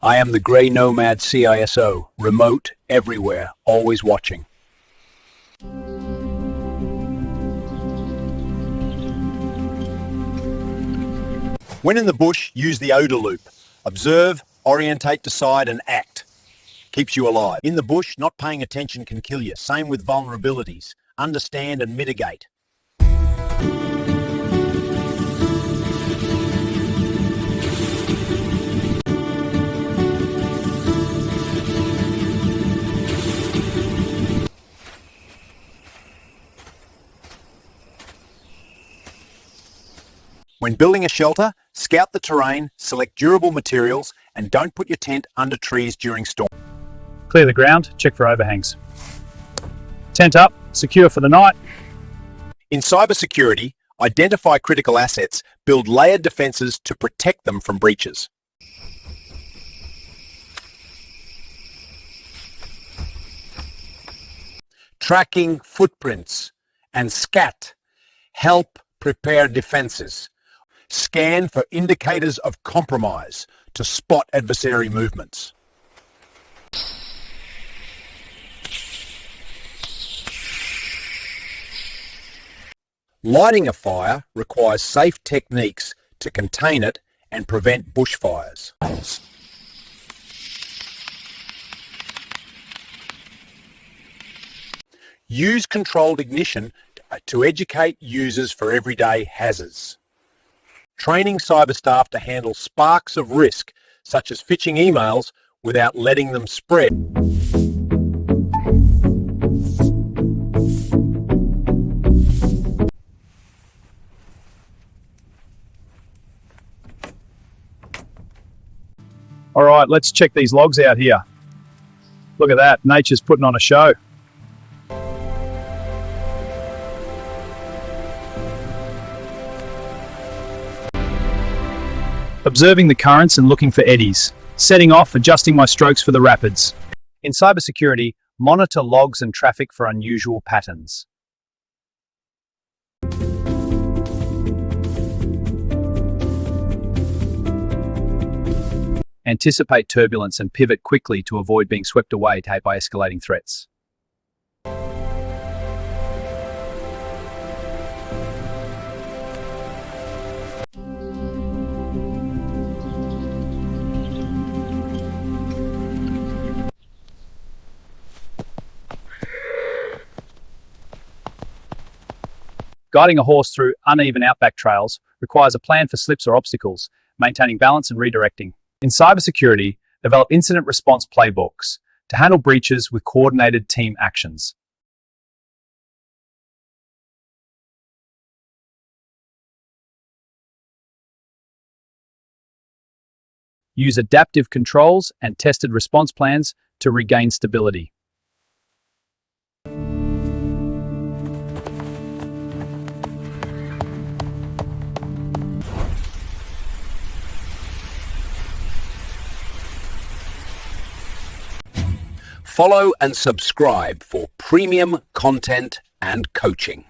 I am the Grey Nomad CISO, remote, everywhere, always watching. When in the bush, use the OODA loop. Observe, orientate, decide, and act. Keeps you alive. In the bush, not paying attention can kill you. Same with vulnerabilities. Understand and mitigate. When building a shelter, scout the terrain, select durable materials, and don't put your tent under trees during storm. Clear the ground, check for overhangs. Tent up, secure for the night. In cybersecurity, identify critical assets, build layered defenses to protect them from breaches. Tracking footprints and SCAT help prepare defenses. Scan for indicators of compromise to spot adversary movements. Lighting a fire requires safe techniques to contain it and prevent bushfires. Use controlled ignition to educate users for everyday hazards. Training cyber staff to handle sparks of risk, such as phishing emails, without letting them spread. All right, let's check these logs out here. Look at that, nature's putting on a show. Observing the currents and looking for eddies. Setting off, adjusting my strokes for the rapids. In cybersecurity, monitor logs and traffic for unusual patterns. Anticipate turbulence and pivot quickly to avoid being swept away by escalating threats. Guiding a horse through uneven outback trails requires a plan for slips or obstacles, maintaining balance and redirecting. In cybersecurity, develop incident response playbooks to handle breaches with coordinated team actions. Use adaptive controls and tested response plans to regain stability. Follow and subscribe for premium content and coaching.